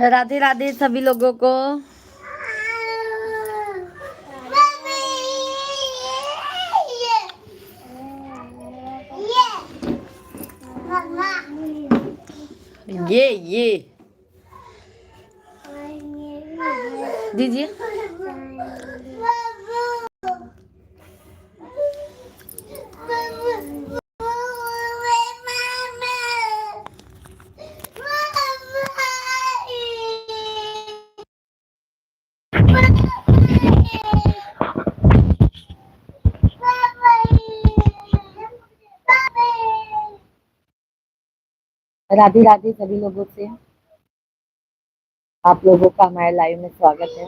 राधे राधे सभी लोगों को। ये दीजिए। राधे राधे सभी लोगों से। आप लोगों का हमारे लाइव में स्वागत है।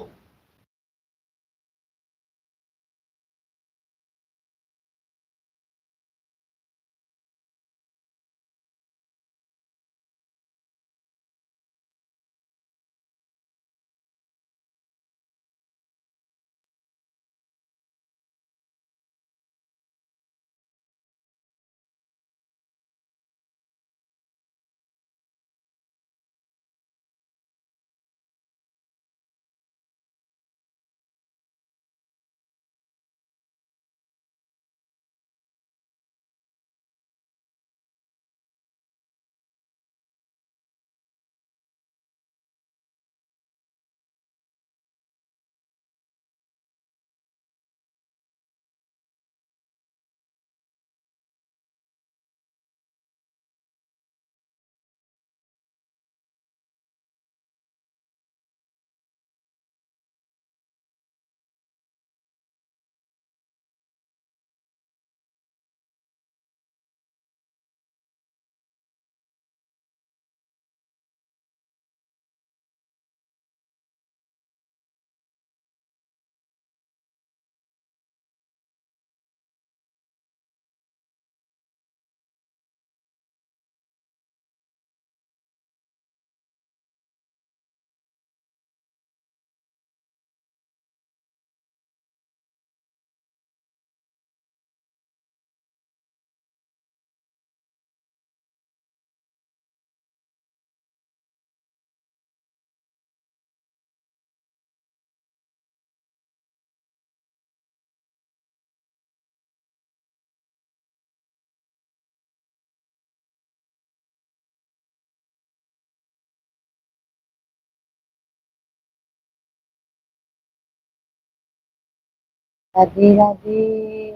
राधे राधे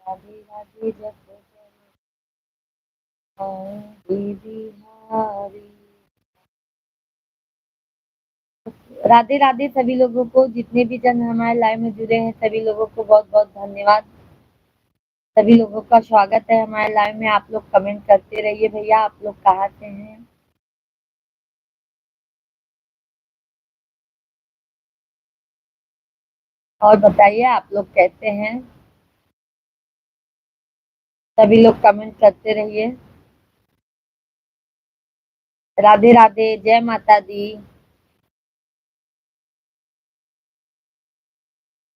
राधे राधे जप बिहारी। राधे राधे सभी लोगों को, जितने भी जन हमारे लाइव में जुड़े हैं सभी लोगों को बहुत बहुत धन्यवाद। सभी लोगों का स्वागत है हमारे लाइव में। आप लोग कमेंट करते रहिए भैया। आप लोग कहाँ से हैं और बताइए आप लोग कैसे हैं। सभी लोग कमेंट करते रहिए। राधे राधे, जय माता दी।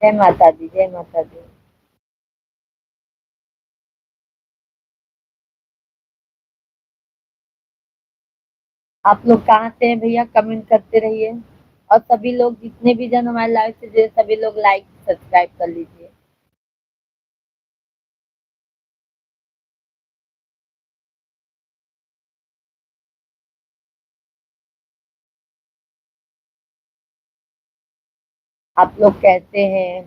जय माता दी, जय माता दी। आप लोग कहाँ से हैं भैया, कमेंट करते रहिए। और सभी लोग, जितने भी जन हमारे लाइव से जुड़े, सभी लोग लाइक सब्सक्राइब कर लीजिए। आप लोग कैसे हैं।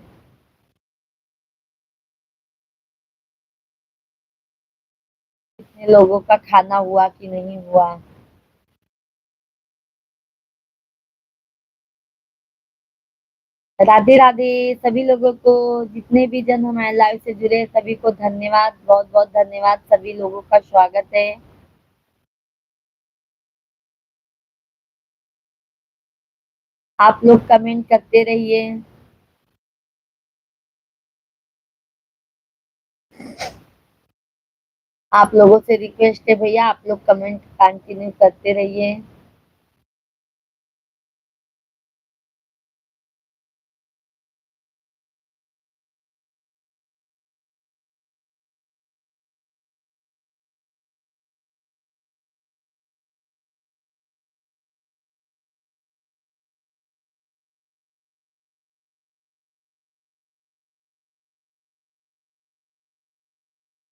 कितने लोगों का खाना हुआ कि नहीं हुआ। राधे राधे सभी लोगों को, जितने भी जन हमारे लाइव से जुड़े हैं, सभी को धन्यवाद, बहुत बहुत धन्यवाद। सभी लोगों का स्वागत है। आप लोग कमेंट करते रहिए। आप लोगों से रिक्वेस्ट है भैया, आप लोग कमेंट कंटिन्यू करते रहिए।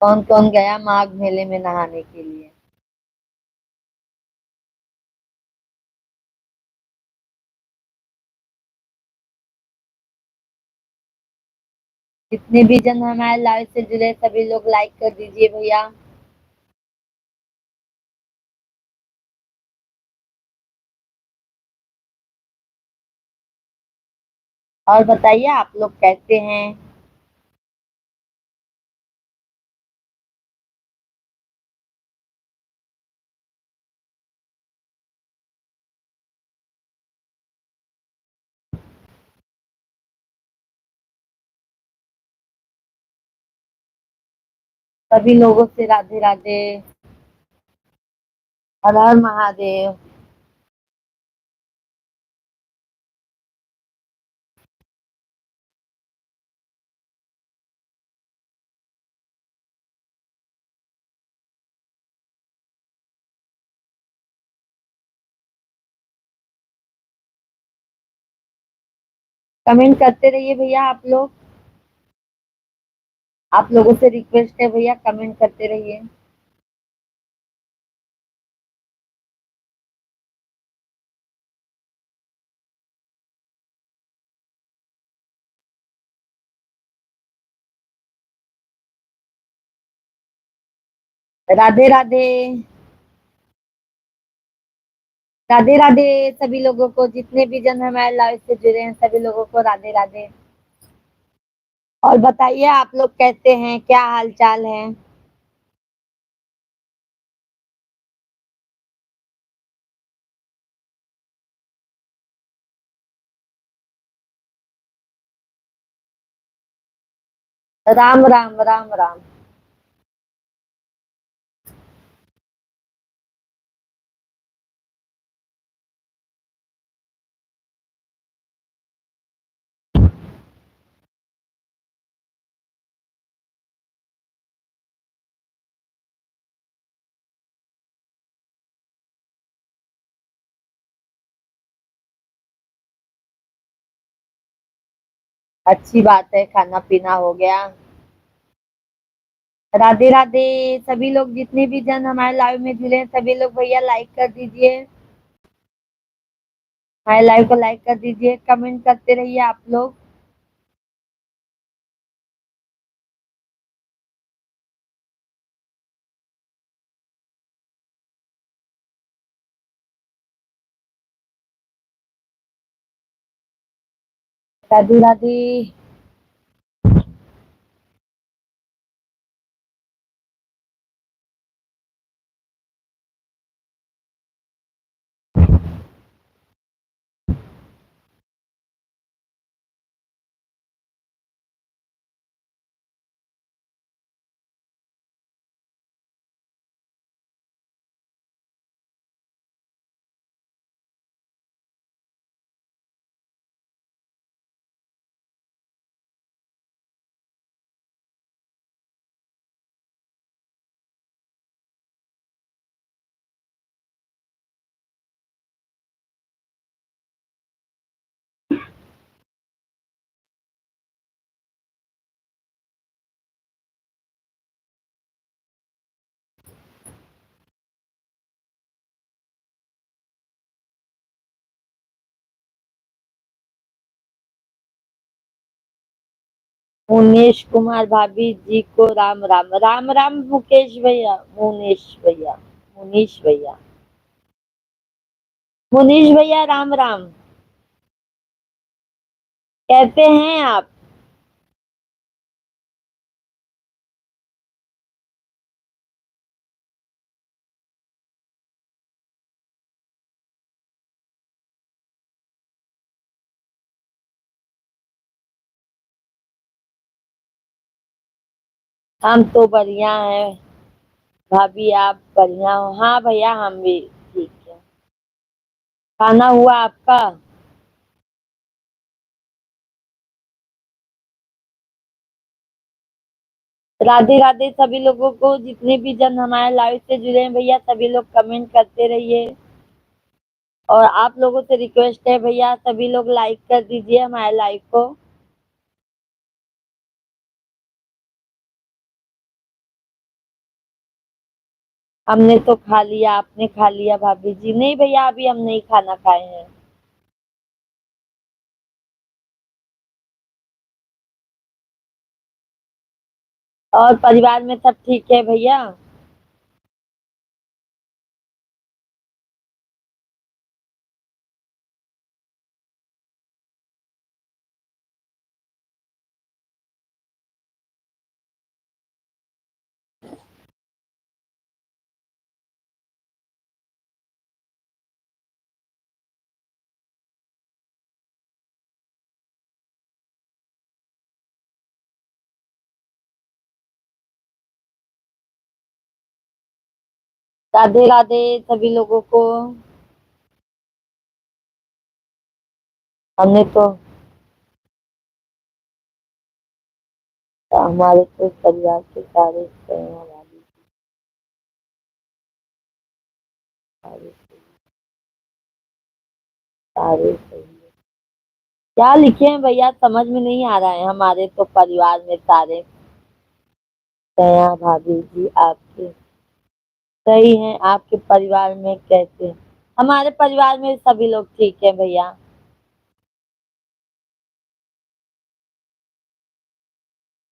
कौन कौन गया माघ मेले में नहाने के लिए? जितने भी जन हमारे लाइव से जुड़े सभी लोग लाइक कर दीजिए भैया। और बताइए आप लोग कैसे हैं? सभी लोगों से राधे राधे। हर हर महादेव। कमेंट करते रहिए भैया आप लोग। आप लोगों से रिक्वेस्ट है भैया, कमेंट करते रहिए। राधे राधे। राधे राधे सभी लोगों को, जितने भी जन हमारे लाइव से जुड़े हैं सभी लोगों को राधे राधे। और बताइए आप लोग कैसे हैं, क्या हाल चाल है? राम राम राम राम। अच्छी बात है, खाना पीना हो गया। राधे राधे सभी लोग, जितने भी जन हमारे लाइव में जुड़े हैं सभी लोग भैया लाइक कर दीजिए। हमारे लाइव को लाइक कर दीजिए, कमेंट करते रहिए आप लोग। राधे राधे। मुनेश कुमार भाभी जी को राम राम। राम राम मुकेश भैया, मुनेश भैया, मुनीश भैया। मुनीश भैया राम राम। कैसे हैं आप? हम तो बढ़िया हैं। भाभी आप बढ़िया हो? हाँ भैया हम भी ठीक है। खाना हुआ आपका? राधे राधे सभी लोगों को, जितने भी जन हमारे लाइव से जुड़े हैं भैया सभी लोग कमेंट करते रहिए। और आप लोगों से रिक्वेस्ट है भैया, सभी लोग लाइक कर दीजिए हमारे लाइव को। हमने तो खा लिया, आपने खा लिया भाभी जी? नहीं भैया, अभी हम नहीं खाना खाए हैं। और परिवार में सब ठीक है भैया? राधे राधे सभी लोगों को। हमने तो हमारे तो परिवार के सारे भाभी सारे सारे सही है। क्या लिखे हैं भैया, समझ में नहीं आ रहा है। हमारे तो परिवार में सारे सया भाभी जी आपके सही हैं। आपके परिवार में कैसे हैं? हमारे परिवार में सभी लोग ठीक है भैया।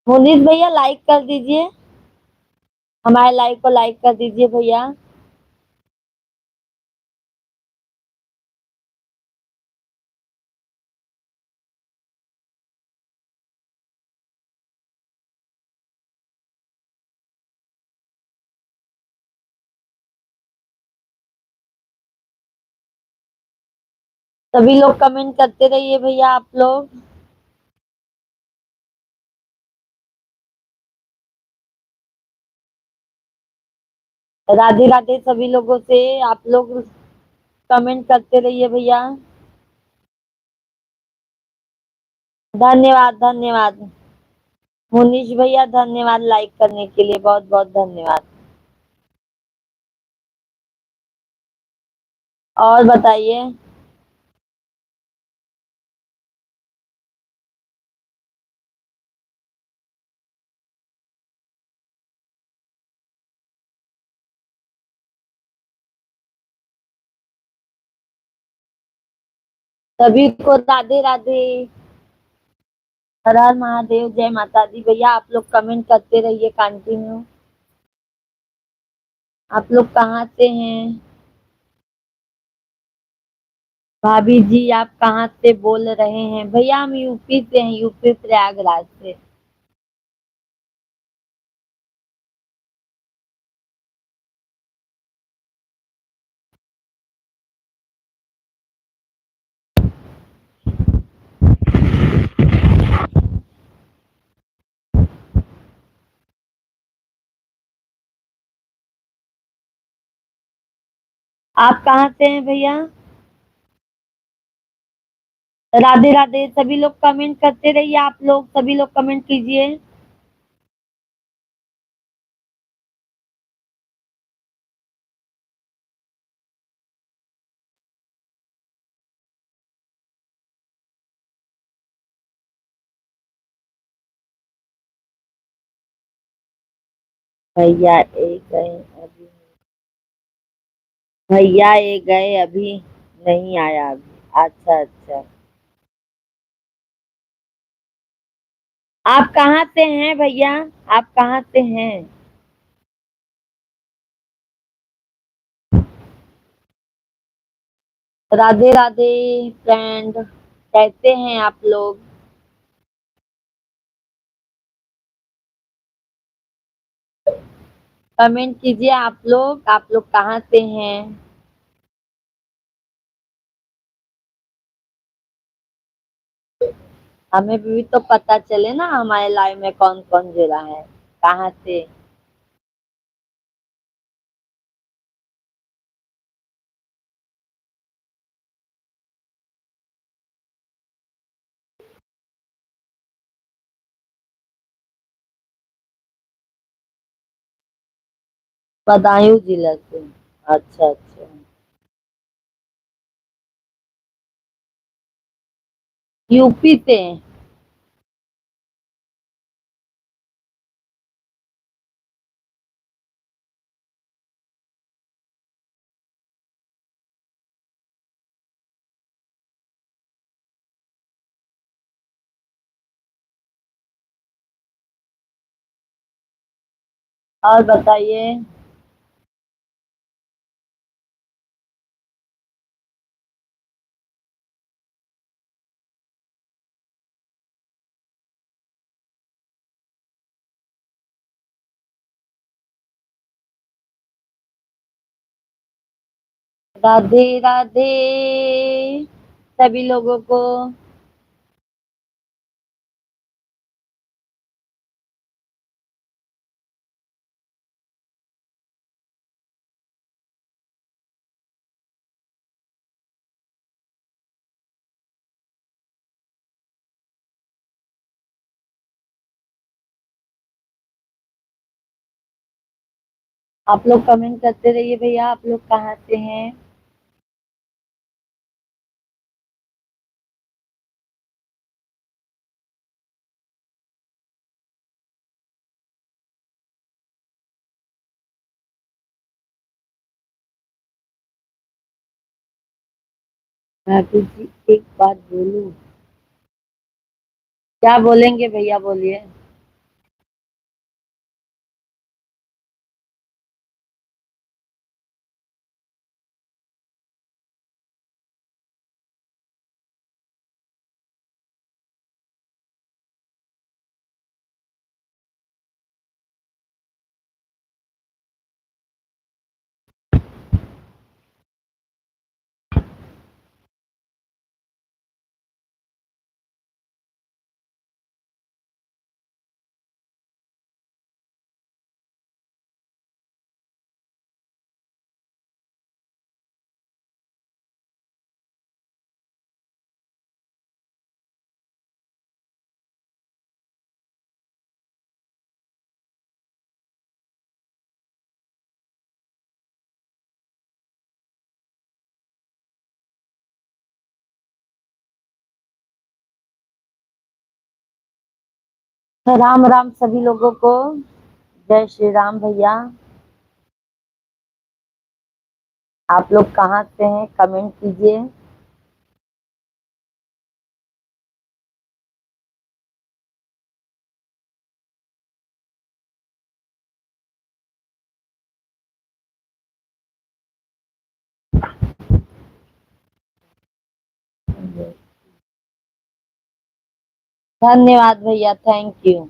मुनीष भैया लाइक कर दीजिए, हमारे लाइव को लाइक कर दीजिए भैया। सभी लोग कमेंट करते रहिए भैया आप लोग। राधे राधे सभी लोगों से। आप लोग कमेंट करते रहिए भैया। धन्यवाद धन्यवाद। मुनीष भैया धन्यवाद लाइक करने के लिए, बहुत बहुत धन्यवाद। और बताइए। सभी को राधे राधे। हर हर महादेव, जय माता दी भैया। आप लोग कमेंट करते रहिए कंटिन्यू। आप लोग कहाँ से हैं? भाभी जी आप कहाँ से बोल रहे हैं? भैया हम यूपी से हैं, यूपी प्रयागराज से। आप कहाँ से हैं भैया? राधे राधे सभी लोग कमेंट करते रहिए। आप लोग सभी लोग कमेंट कीजिए। भैया एक गए अभी। भैया एक गए अभी, नहीं आया अभी। अच्छा अच्छा। आप कहाँ से हैं भैया? आप कहाँ से हैं? राधे राधे फ्रेंड, कैसे हैं आप लोग? कमेंट कीजिए आप लोग कहाँ से हैं? हमें भी तो पता चले ना, हमारे लाइव में कौन कौन जुड़ा है, कहाँ से। बदायूं जिला से। अच्छा अच्छा। यूपी से। और बताइए। राधे राधे सभी लोगों को। आप लोग कमेंट करते रहिए भैया, आप लोग कहाँ से हैं। भाभी जी एक बात बोलूं। क्या बोलेंगे भैया, बोलिए। राम राम सभी लोगों को। जय श्री राम भैया। आप लोग कहाँ से हैं, कमेंट कीजिए। धन्यवाद भैया, thank you.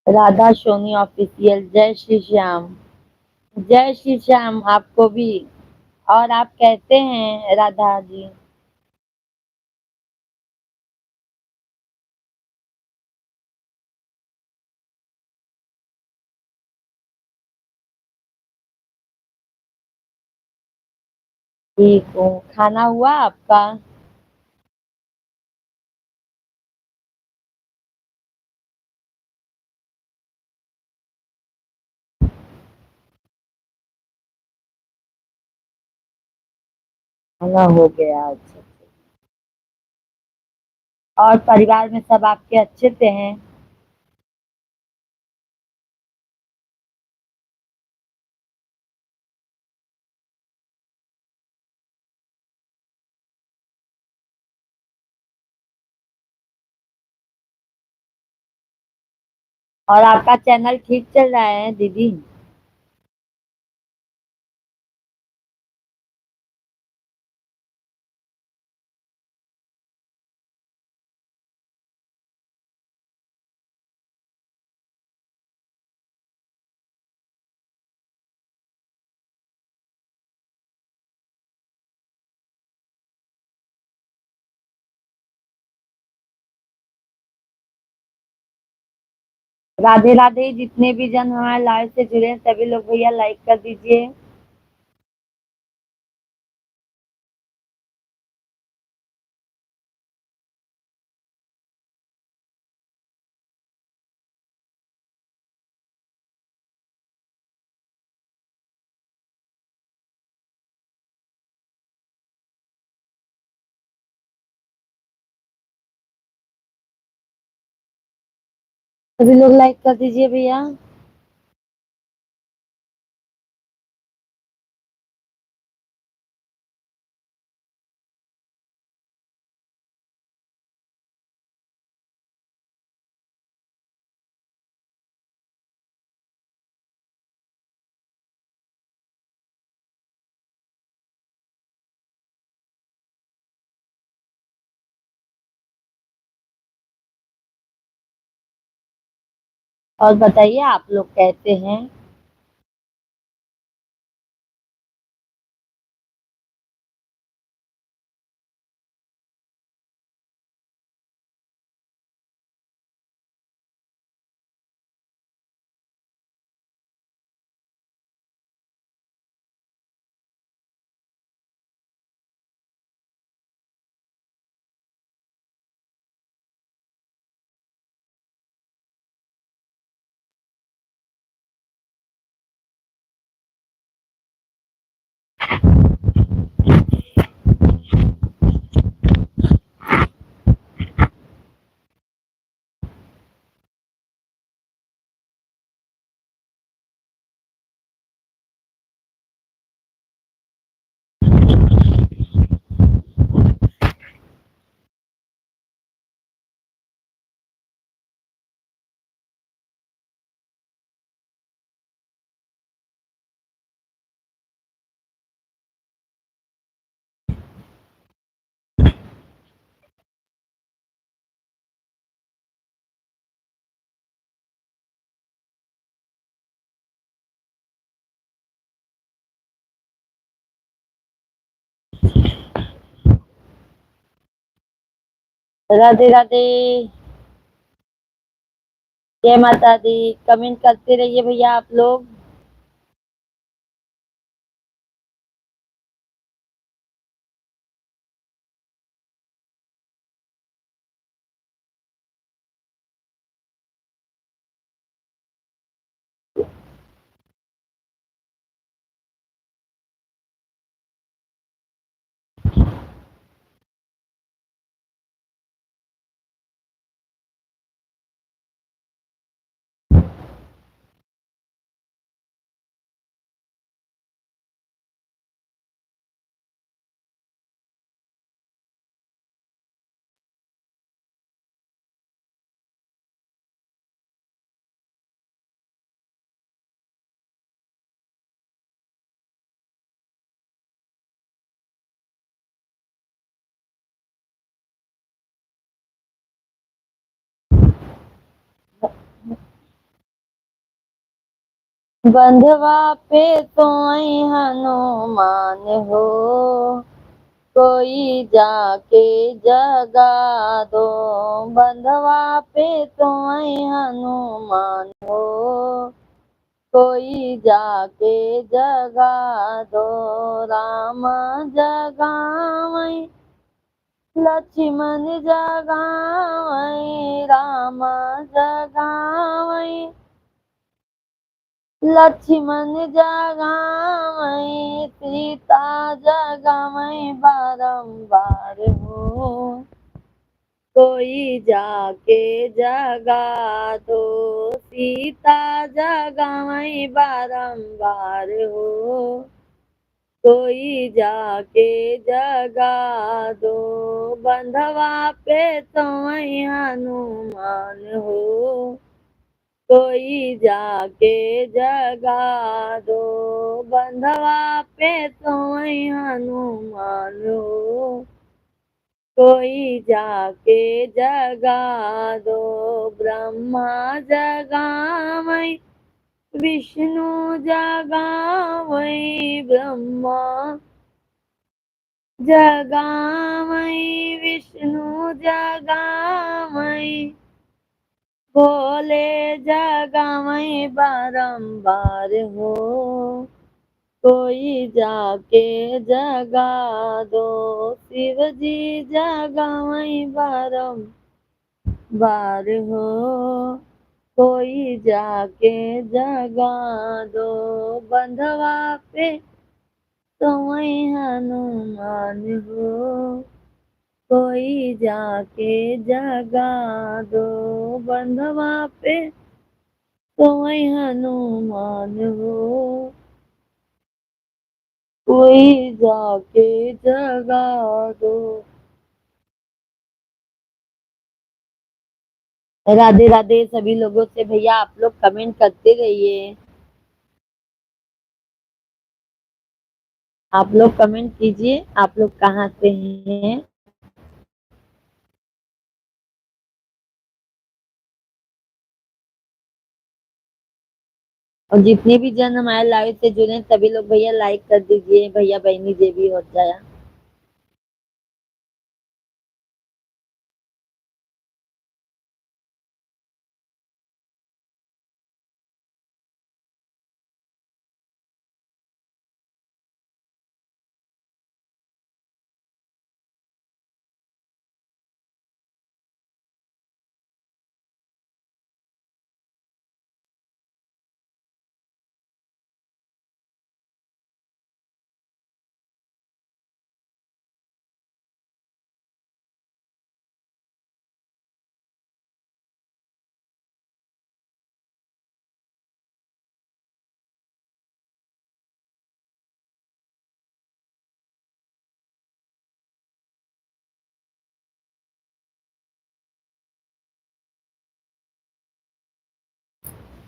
Radha Soni official, जय श्री श्याम। जय श्री श्याम आपको भी। और आप कहते हैं राधा जी। ठीक हूँ, खाना हुआ आपका। खाना हो गया, अच्छा। और परिवार में सब आपके अच्छे से हैं। और आपका चैनल ठीक चल रहा है दीदी। राधे राधे, जितने भी जन हमारे लाइव से जुड़े हैं सभी लोग भैया लाइक कर दीजिए। सभी लोग लाइक कर दीजिए भैया। और बताइए आप लोग कैसे हैं। राधे राधे। जय माता दी। कमेंट करते रहिए भैया आप लोग। बंधवा पे तो हनुमान हो, कोई जाके जगा दो। बंधवा पे तो हनुमान हो, कोई जाके जगा दो। राम जगावई लक्ष्मण जगावई, राम जगावई लक्ष्मण जगावई, सीता जगावई बारंबार हो, कोई जाके जगा दो। सीता जगावई बारंबार हो, कोई जाके जगा दो। बंधवा पे तो हनुमान हो, कोई जाके जगा दो। बंधवा पे तो हनुमान हो, कोई जाके जगा दो। ब्रह्मा जगावई विष्णु जगावई, ब्रह्मा जगावई विष्णु जगावई, भोले जगावई बारंबार हो, कोई जाके जगा दो। शिव जी जगावई बारंबार हो, कोई जाके जगा दो। बंधवा पे तो हनुमान हो, कोई जाके जगा दो बंधवा पे, कोई हनुमान हो, कोई जाके जगा दो। राधे राधे सभी लोगों से। भैया आप लोग कमेंट करते रहिए, आप लोग कमेंट कीजिए, आप लोग कहाँ से हैं। और जितने भी जन हमारे लाइव से जुड़े हैं, सभी लोग भैया लाइक कर दीजिए, भैया बहनी जे भी हो जाए।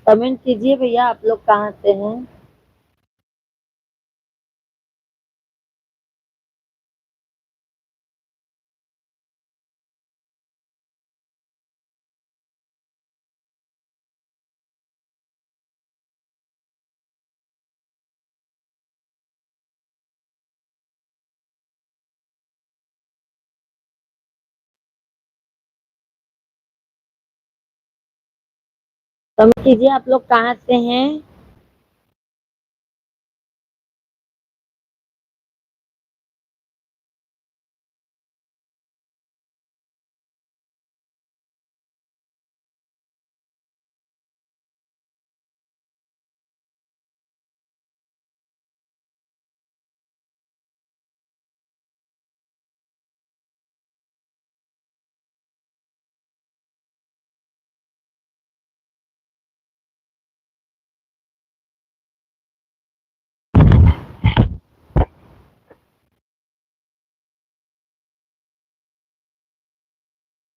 कमेंट कीजिए भैया आप लोग कहाँ से हैं। कमेंट कीजिए आप लोग कहाँ से हैं।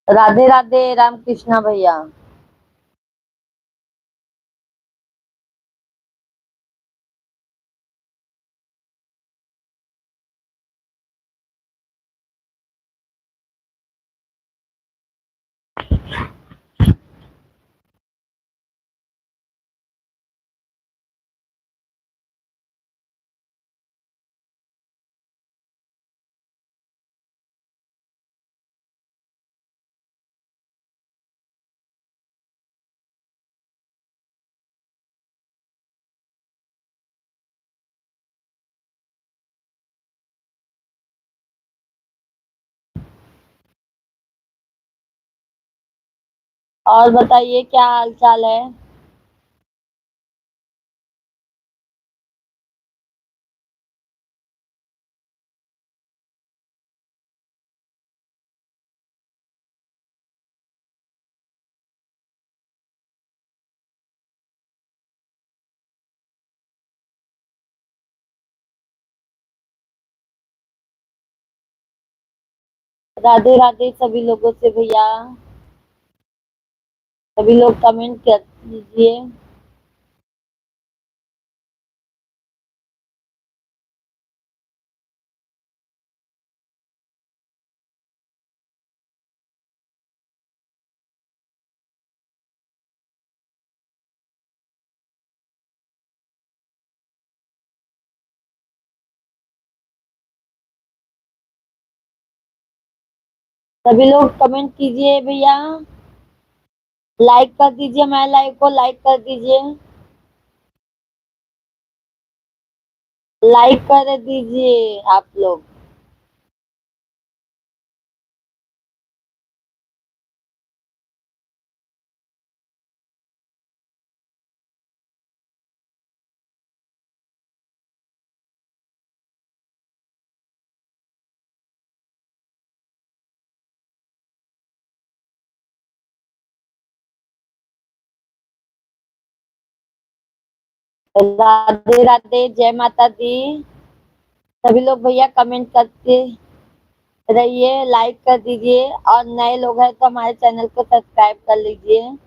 राधे राधे राम कृष्णा भैया। और बताइए क्या हाल चाल है। राधे राधे सभी लोगों से भैया। सभी लोग कमेंट कर दीजिए। सभी लोग कमेंट कीजिए भैया, लाइक कर दीजिए, हमारे लाइव को लाइक कर दीजिए, लाइक कर दीजिए आप लोग। राधे राधे, जय माता दी। सभी लोग भैया कमेंट करते रहिए, लाइक कर दीजिए और नए लोग हैं तो हमारे चैनल को सब्सक्राइब कर लीजिए।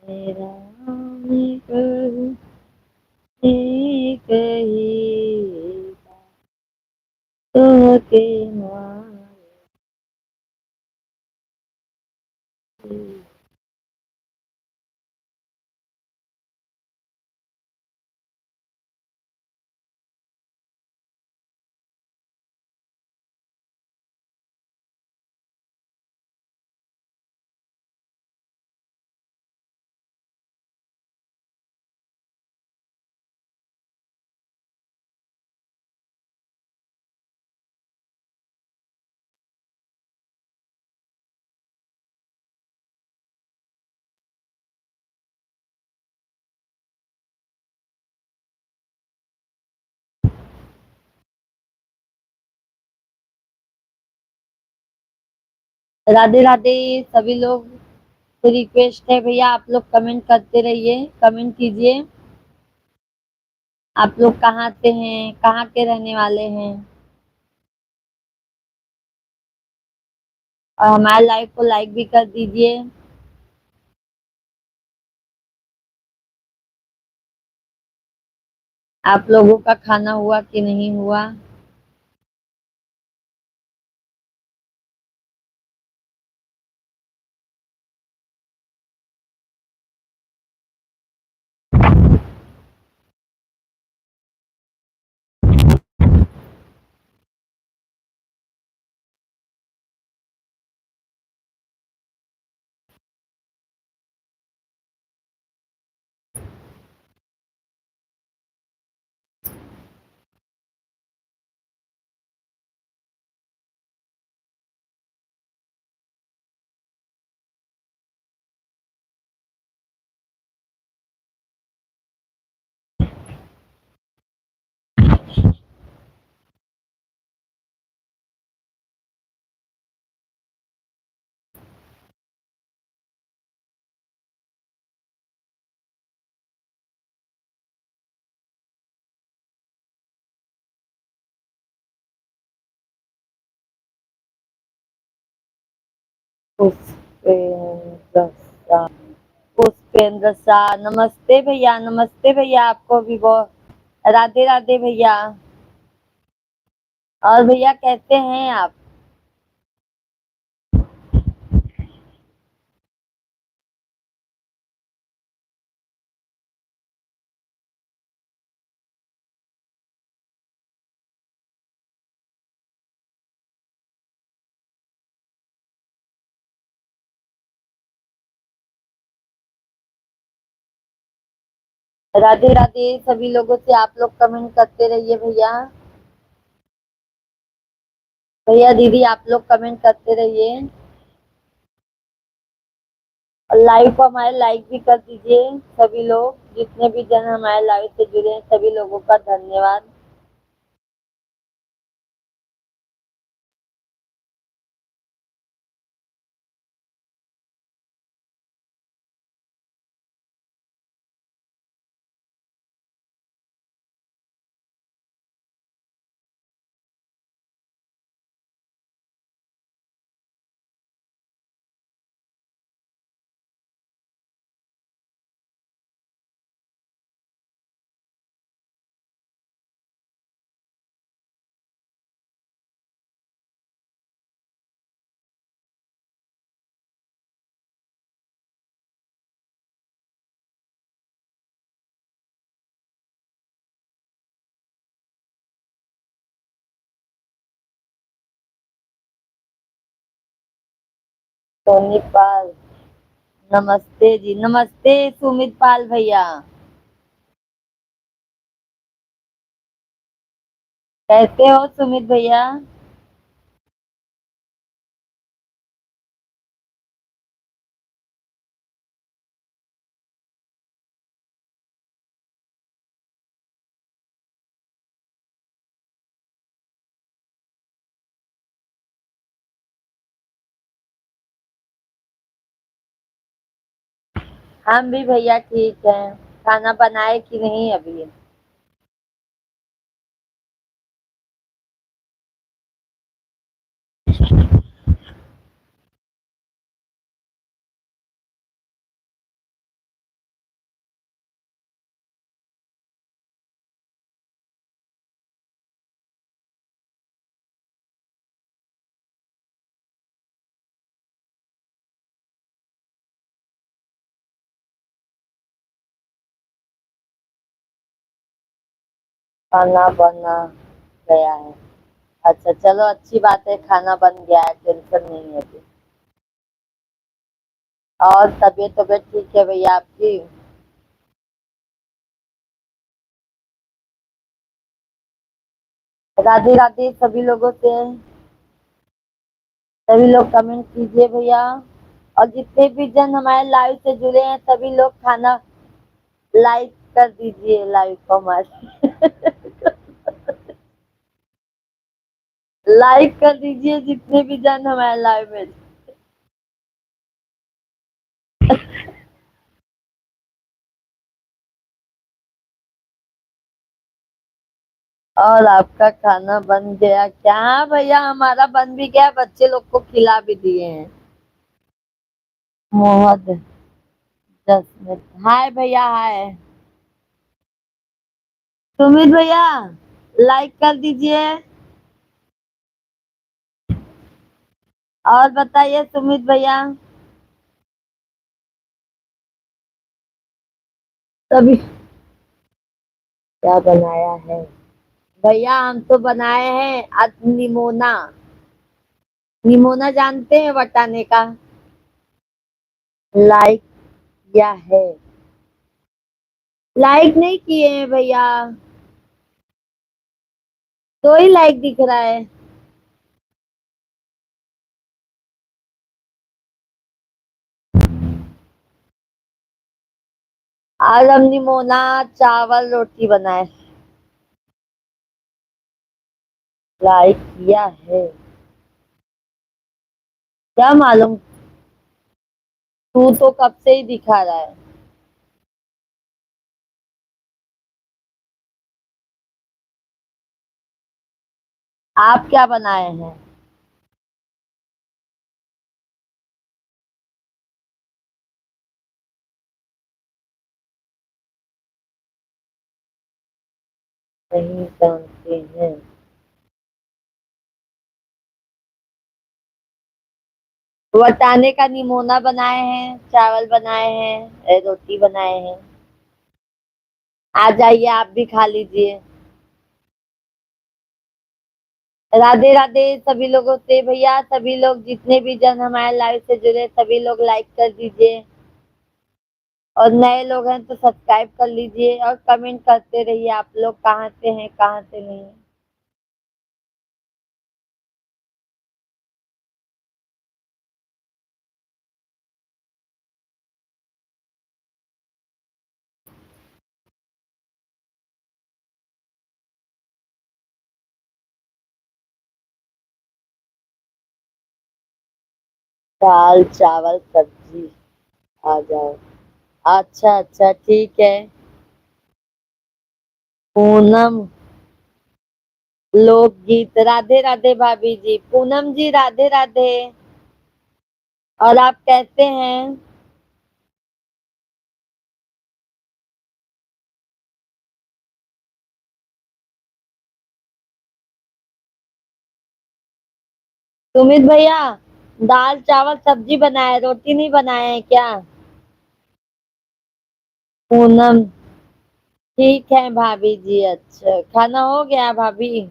मेरा एक ही तो के मारे। राधे राधे सभी लोग, तो रिक्वेस्ट है भैया आप लोग कमेंट करते रहिए, कमेंट कीजिए। आप लोग कहाँ से हैं, कहाँ के रहने वाले हैं, और हमारे लाइव को लाइक भी कर दीजिए। आप लोगों का खाना हुआ कि नहीं हुआ? पुष्पेंद्र सा, पुष्पेंद्र सा, नमस्ते भैया, नमस्ते भैया, आपको भी बहुत राधे राधे भैया। और भैया कैसे हैं आप? राधे राधे सभी लोगों से, आप लोग कमेंट करते रहिए भैया। भैया दीदी आप लोग कमेंट करते रहिए और लाइव को हमारे लाइक भी कर दीजिए। सभी लोग जितने भी जन हमारे लाइव से जुड़े हैं सभी लोगों का धन्यवाद। सोनी पाल, नमस्ते जी, नमस्ते सुमित पाल भैया। कैसे हो सुमित भैया? हम भी भैया ठीक हैं। खाना बनाए कि नहीं अभी? खाना बना गया है। अच्छा चलो, अच्छी बात है, खाना बन गया है, टेंशन नहीं है अभी। और तबीयत तबीयत ठीक है भैया आपकी? राधे राधे सभी लोगों से। सभी लोग कमेंट कीजिए भैया। और जितने भी जन हमारे लाइव से जुड़े हैं सभी लोग खाना लाइक कर दीजिए, लाइव को हमारे लाइक कर दीजिए जितने भी जन हमारे लाइव में। और आपका खाना बन गया क्या? हाँ भैया, हमारा बन भी गया, बच्चे लोग को खिला भी दिए हैं। मोहम्मद 10 मिनट, हाय भैया हाय। सुमित भैया लाइक कर दीजिए। और बताइए सुमित भैया। तभी क्या बनाया है भैया? हम तो बनाए हैं आज निमोना। निमोना जानते हैं, वटाने का। लाइक किया है? लाइक नहीं किए हैं भैया। तो ही लाइक दिख रहा है। आज हम निमोना चावल रोटी बनाए। लाइक किया है? क्या मालूम, तू तो कब से ही दिखा रहा है। आप क्या बनाए हैं? नहीं जानते हैं। वटाने का निमोना बनाए हैं, चावल बनाए हैं, रोटी बनाए हैं। आ जाइए, आप भी खा लीजिए। राधे राधे सभी लोगों से भैया। सभी लोग जितने भी जन हमारे लाइव से जुड़े सभी लोग लाइक कर दीजिए। और नए लोग हैं तो सब्सक्राइब कर लीजिए और कमेंट करते रहिए, आप लोग कहाँ से हैं कहाँ से नहीं। दाल चावल सब्जी। आ जाओ। अच्छा अच्छा ठीक है। पूनम लोकगीत, राधे राधे भाभी जी। पूनम जी राधे राधे। और आप कैसे हैं? सुमित भैया दाल चावल सब्जी बनाए, रोटी नहीं बनाए हैं क्या? पूनम ठीक है भाभी जी। अच्छा खाना हो गया भाभी?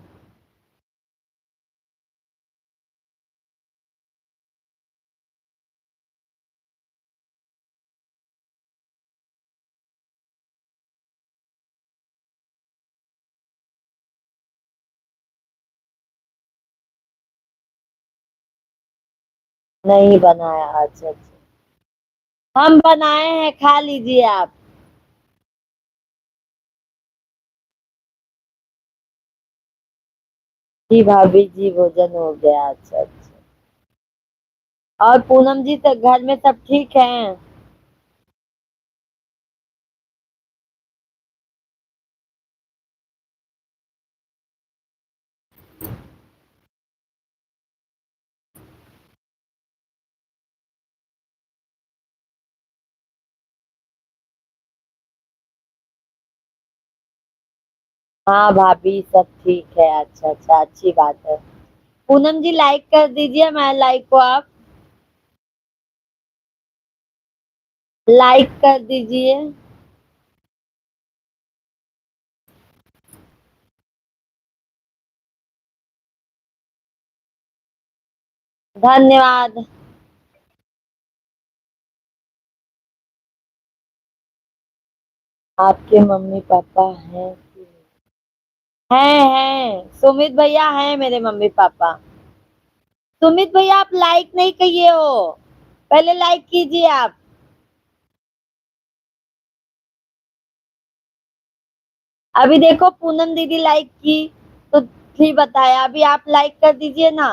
नहीं बनाया, अच्छा अच्छा। हम बनाए हैं, खा लीजिए आप। जी भाभी जी, भोजन हो गया, अच्छा अच्छा। और पूनम जी, तो घर में सब ठीक हैं? हाँ भाभी, सब ठीक है, अच्छा अच्छा, अच्छी बात है। पूनम जी, लाइक कर दीजिए हमारे लाइक को आप। लाइक कर दीजिए। धन्यवाद। आपके मम्मी पापा हैं कि नहीं? हैं, सुमित भैया हैं मेरे मम्मी पापा। सुमित भैया, आप लाइक नहीं किए हो, पहले लाइक कीजिए आप। अभी देखो, पूनम दीदी लाइक की, तो फिर बताया, अभी आप लाइक कर दीजिए ना।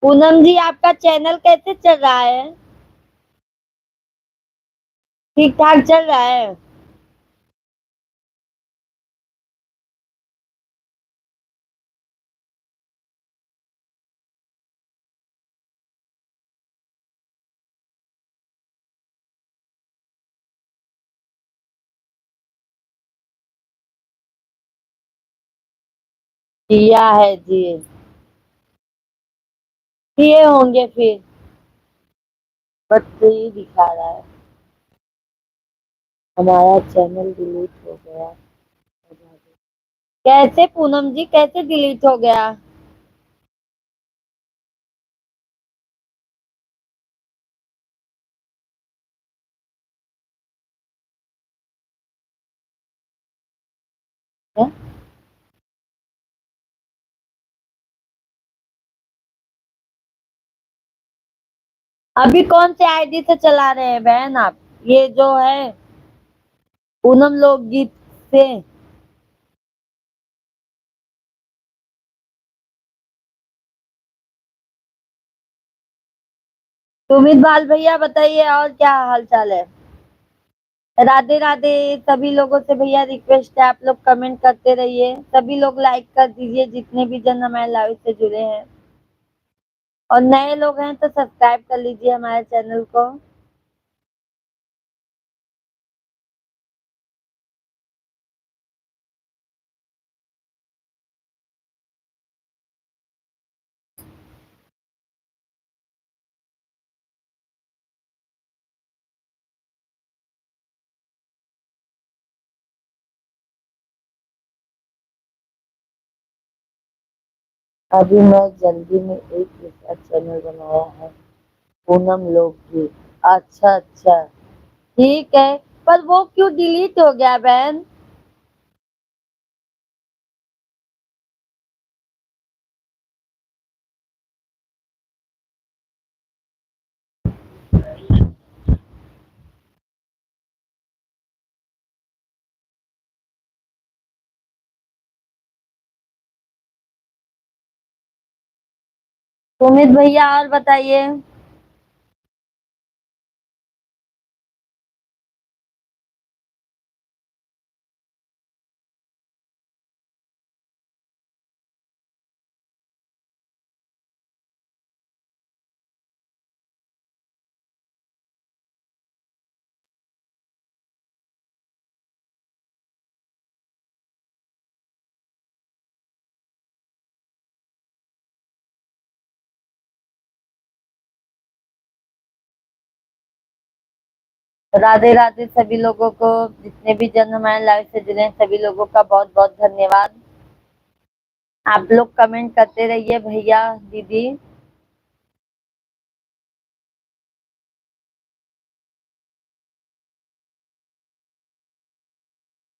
पूनम जी, आपका चैनल कैसे चल रहा है? ठीक ठाक चल रहा है? किया है जी। किए होंगे फिर। बस ये दिखा रहा है। हमारा चैनल डिलीट हो गया। कैसे पूनम जी, कैसे डिलीट हो गया? क्या? अभी कौन से आईडी से चला रहे हैं बहन आप? ये जो है, पूनम लोकगीत से? सुमित बाल भैया, बताइए और क्या हाल चाल है? राधे राधे। सभी लोगों से भैया रिक्वेस्ट है, आप लोग कमेंट करते रहिए, सभी लोग लाइक कर दीजिए, जितने भी जन हमारे लाइव से जुड़े हैं। और नए लोग हैं तो सब्सक्राइब कर लीजिए हमारे चैनल को। अभी मैं जल्दी में एक दूसरा चैनल बनाया है, पूनम लोकगीत। अच्छा अच्छा, ठीक है। पर वो क्यों डिलीट हो गया बहन? सुमित भैया, और बताइए। राधे राधे सभी लोगों को, जितने भी जन हमारे लाइव से जुड़े हैं, सभी लोगों का बहुत बहुत धन्यवाद। आप लोग कमेंट करते रहिए भैया दीदी।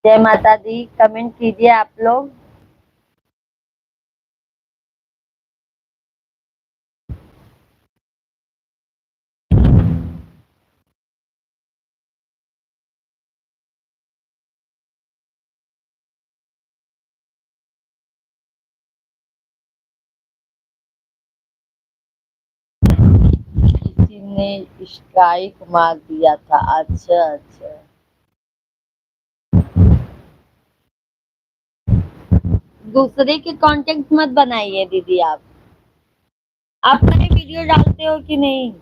जय माता दी, कमेंट कीजिए आप लोग। जी ने स्ट्राइक मार दिया था। अच्छा अच्छा। दूसरे के कंटेंट मत बनाइए दीदी आप नए वीडियो डालते हो कि नहीं?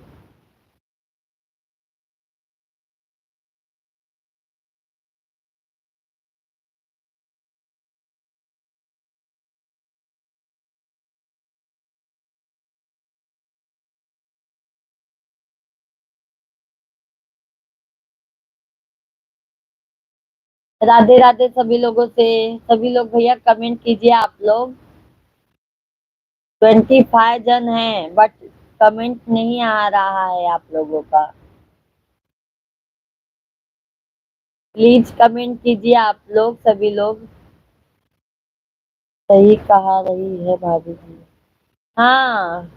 राधे राधे सभी लोगों से। सभी लोग भैया कमेंट कीजिए आप लोग। 25 जन हैं बट कमेंट नहीं आ रहा है आप लोगों का। प्लीज कमेंट कीजिए आप लोग सभी लोग। सही कहा रही है भाभी जी। हाँ।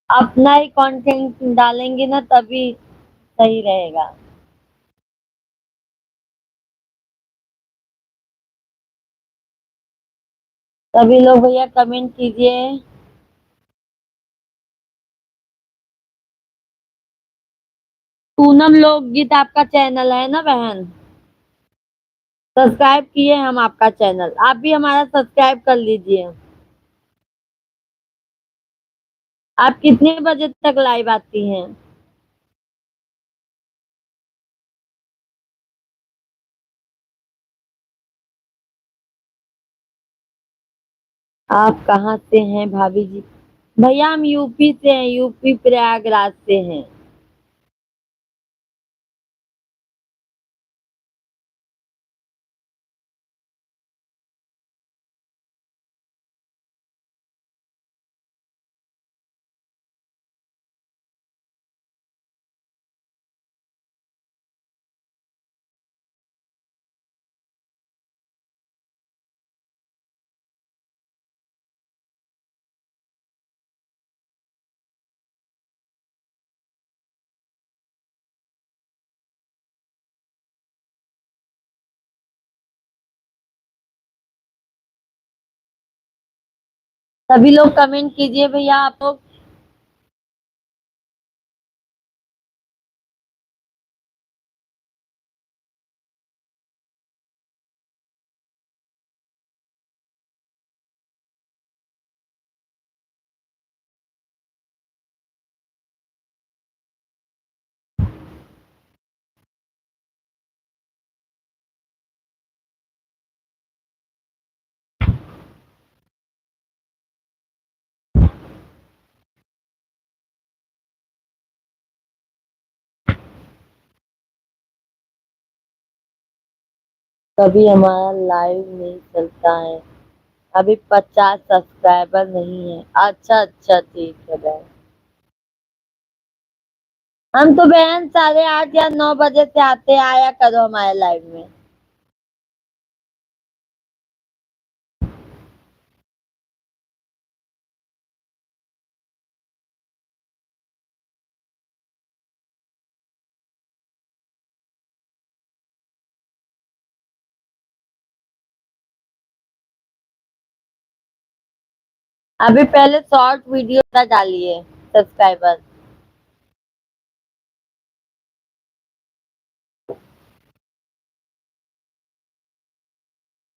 अपना ही कंटेंट डालेंगे ना तभी सही रहेगा। सभी लोग भैया कमेंट कीजिए। पूनम लोकगीत आपका चैनल है ना बहन? सब्सक्राइब किए हम आपका चैनल, आप भी हमारा सब्सक्राइब कर लीजिए। आप कितने बजे तक लाइव आती हैं? आप कहाँ से हैं भाभी जी? भैया हम यूपी से हैं, यूपी प्रयागराज से हैं। सभी लोग कमेंट कीजिए भैया आप लोग। कभी हमारा लाइव नहीं चलता है। अभी 50 सब्सक्राइबर नहीं है। अच्छा अच्छा ठीक है बहन। हम तो बहन 8:30 या 9 बजे से आते हैं, आया करो हमारे लाइव में। अभी पहले शॉर्ट वीडियो डालिए सब्सक्राइबर।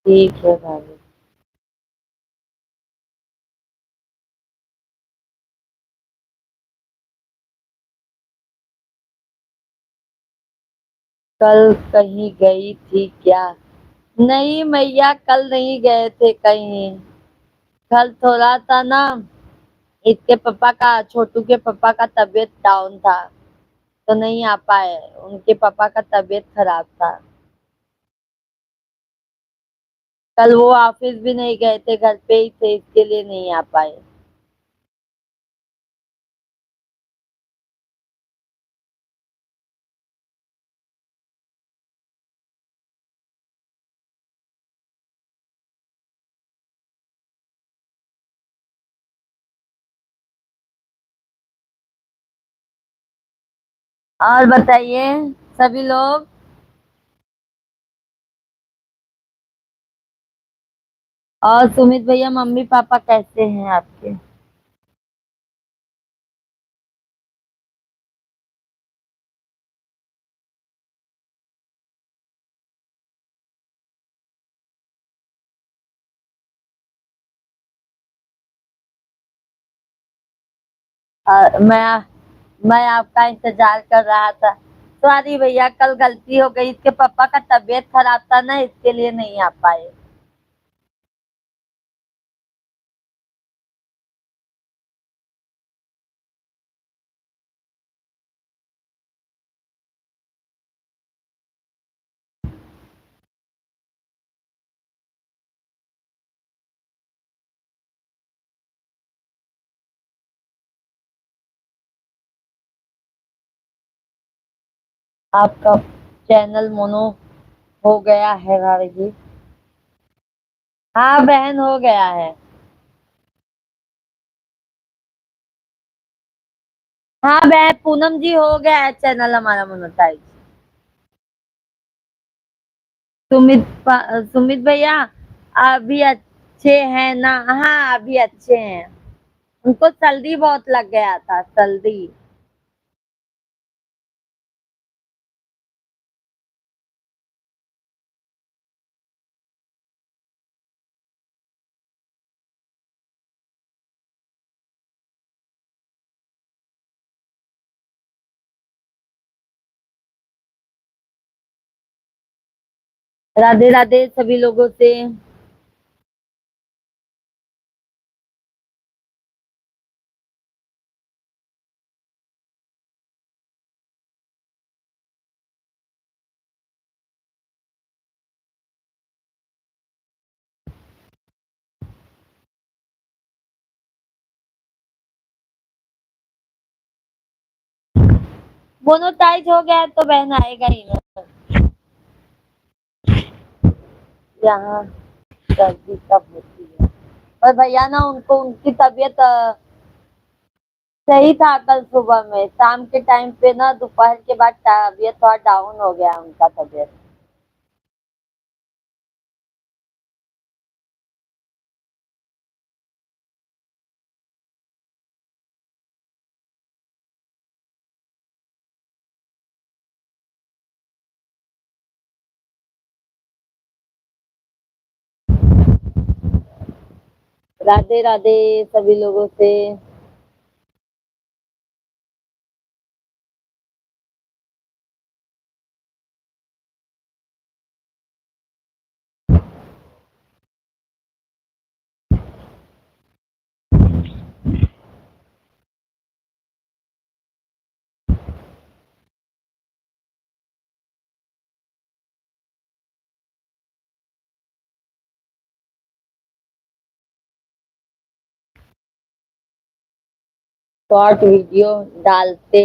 ठीक है भाभी। कल कहीं गई थी क्या? नहीं मैया कल नहीं गए थे कहीं। कल थोड़ा सा ना इसके पापा का, छोटू के पापा का तबीयत डाउन था तो नहीं आ पाए। उनके पापा का तबीयत खराब था। कल वो ऑफिस भी नहीं गए थे, घर पे ही थे, इसके लिए नहीं आ पाए। और बताइए सभी लोग। और सुमित भैया, मम्मी पापा कैसे हैं आपके? मैं आपका इंतजार कर रहा था। सॉरी भैया, कल गलती हो गई, इसके पापा का तबीयत खराब था ना, इसके लिए नहीं आ पाए। आपका चैनल मोनो हो गया है भाभी जी? हाँ बहन, हो गया है। हाँ बहन, पूनम जी हो गया है चैनल हमारा मोनेटाइज। सुमित भैया अभी अच्छे हैं ना? हाँ अभी अच्छे हैं। उनको सर्दी बहुत लग गया था, सर्दी। राधे राधे सभी लोगों से। मोनोटाइज हो गया है तो बहन आएगा ही ना। यहाँ सर्दी कब होती है? और भैया ना, उनको उनकी तबीयत सही था कल सुबह में, शाम के टाइम पे ना, दोपहर के बाद तबीयत थोड़ा डाउन हो गया उनका तबीयत। राधे राधे सभी लोगों से। शॉर्ट वीडियो डालते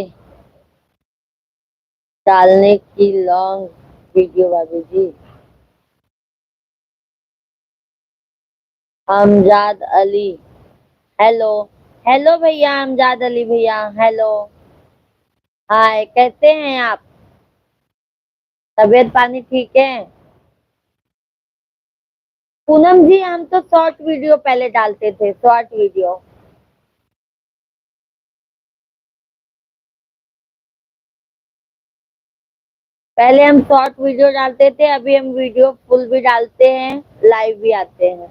डालने की लॉन्ग वीडियो भाभी जी। अमजाद अली, हेलो। हेलो भैया, अमजाद अली भैया, हेलो। हाय, कैसे हैं आप? तबीयत पानी ठीक है? पूनम जी, हम तो शॉर्ट वीडियो पहले डालते थे, शॉर्ट वीडियो। पहले हम शॉर्ट वीडियो डालते थे, अभी हम वीडियो फुल भी डालते हैं, लाइव भी आते हैं।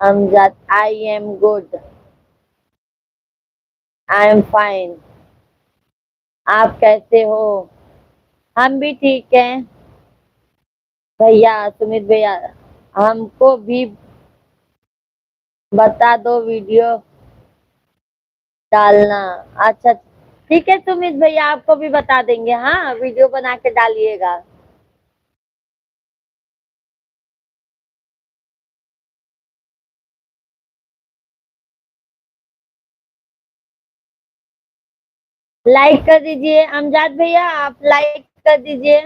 Amjad, I am good, I am fine. आप कैसे हो? हम भी ठीक हैं। भैया, सुमित भैया, हमको भी बता दो वीडियो डालना। अच्छा ठीक है सुमित भैया, आपको भी बता देंगे। हाँ, वीडियो बना के डालिएगा। लाइक कर दीजिए अमजद भैया, आप लाइक कर दीजिए।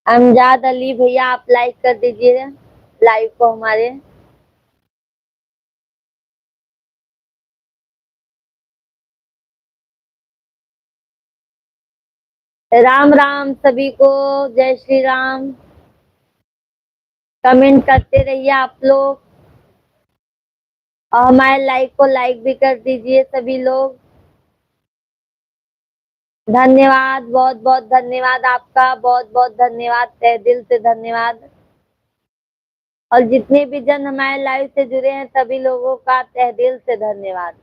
अमजद अली भैया, आप लाइक कर दीजिए लाइव को हमारे। राम राम सभी को। जय श्री राम। कमेंट करते रहिए आप लोग और हमारे लाइक को लाइक भी कर दीजिए सभी लोग। धन्यवाद, बहुत बहुत धन्यवाद आपका, बहुत बहुत धन्यवाद, तहे दिल से धन्यवाद। और जितने भी जन हमारे लाइव से जुड़े हैं सभी लोगों का तहे दिल से धन्यवाद।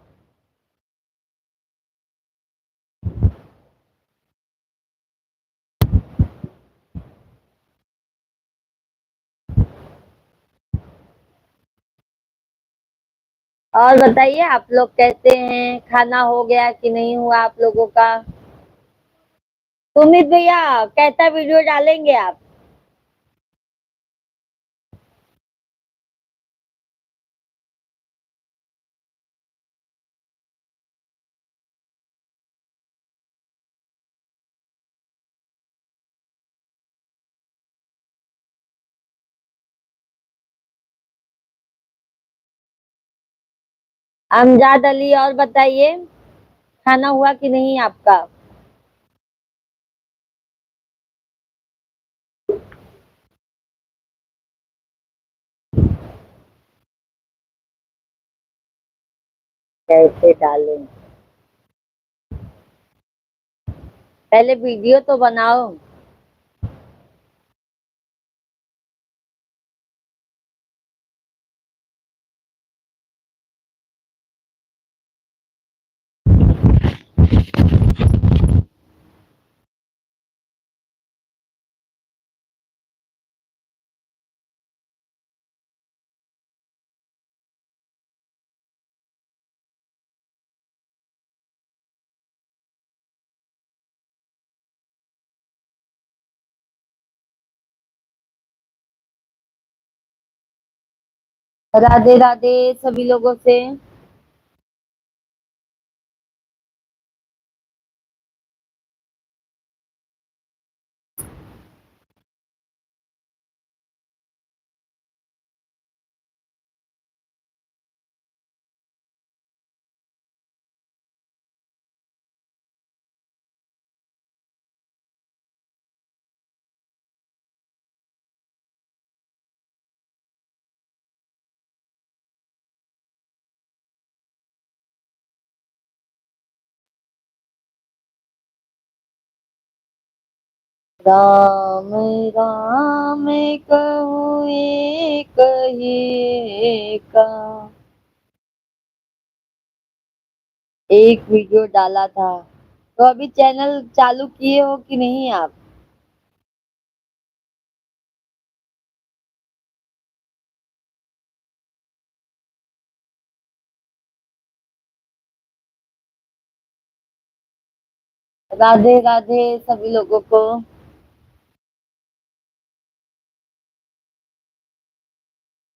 और बताइए आप लोग कैसे हैं, खाना हो गया कि नहीं हुआ आप लोगों का। सुमित भैया कैसा वीडियो डालेंगे आप। अमजाद अली और बताइए खाना हुआ कि नहीं आपका। कैसे डालें, पहले वीडियो तो बनाओ। राधे राधे सभी लोगों से। राम राम कहूँ एक ही का। एक वीडियो डाला था तो अभी चैनल चालू किए हो कि नहीं आप। राधे राधे सभी लोगों को।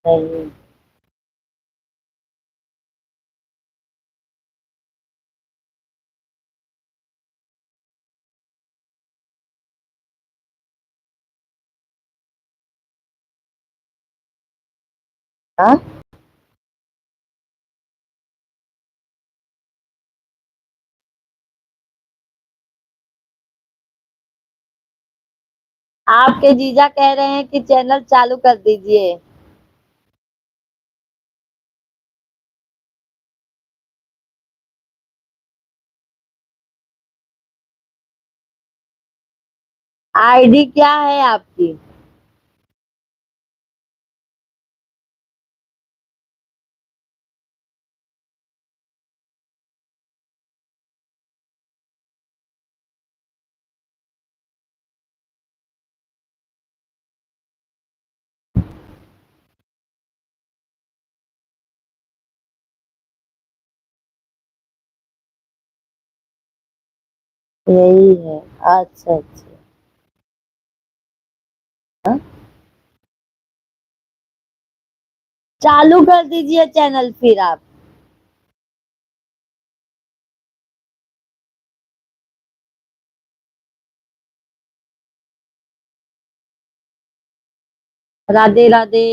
नहीं। हाँ, आपके जीजा कह रहे हैं कि चैनल चालू कर दीजिए। आईडी क्या है आपकी। यही है। अच्छा अच्छा। हाँ? चालू कर दीजिए चैनल फिर आप। राधे राधे।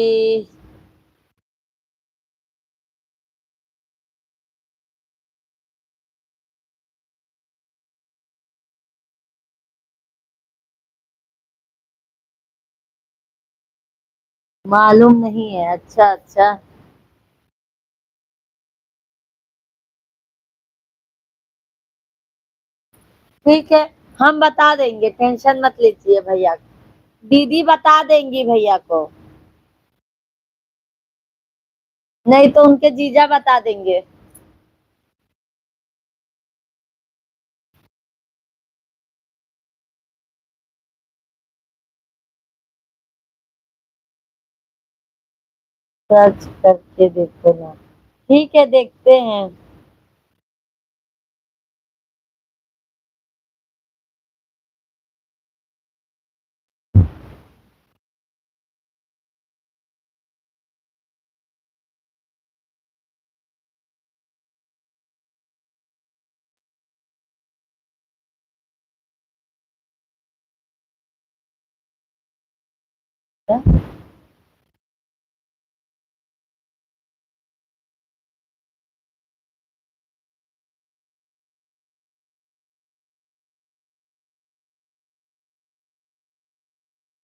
मालूम नहीं है। अच्छा अच्छा। ठीक है, हम बता देंगे, टेंशन मत लीजिए भैया। दीदी बता देंगी भैया को। नहीं तो उनके जीजा बता देंगे। सर्च करके देखो ना। ठीक है, देखते हैं।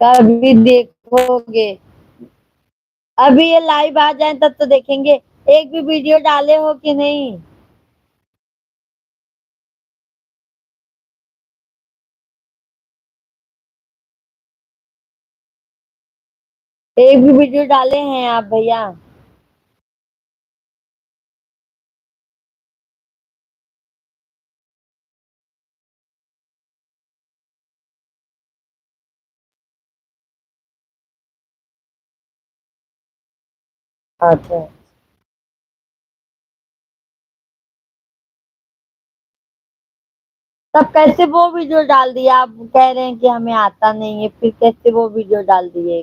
कभी देखोगे? अभी ये लाइव आ जाए तब तो देखेंगे। एक भी वीडियो डाले हो कि नहीं? एक भी वीडियो डाले हैं आप भैया? अच्छा। तब कैसे वो वीडियो डाल दिया? आप कह रहे हैं कि हमें आता नहीं है, फिर कैसे वो वीडियो डाल दिए?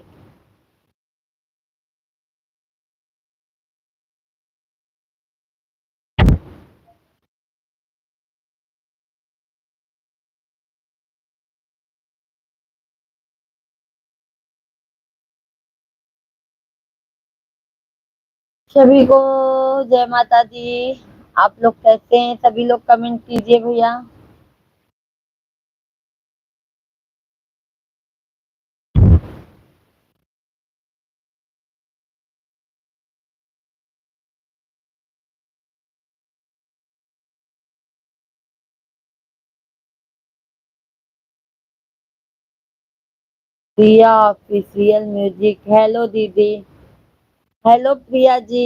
सभी को जय माता दी। आप लोग कैसे हैं? सभी लोग कमेंट कीजिए भैया। प्रिया ऑफिशियल म्यूजिक, हेलो दीदी। हेलो प्रिया जी।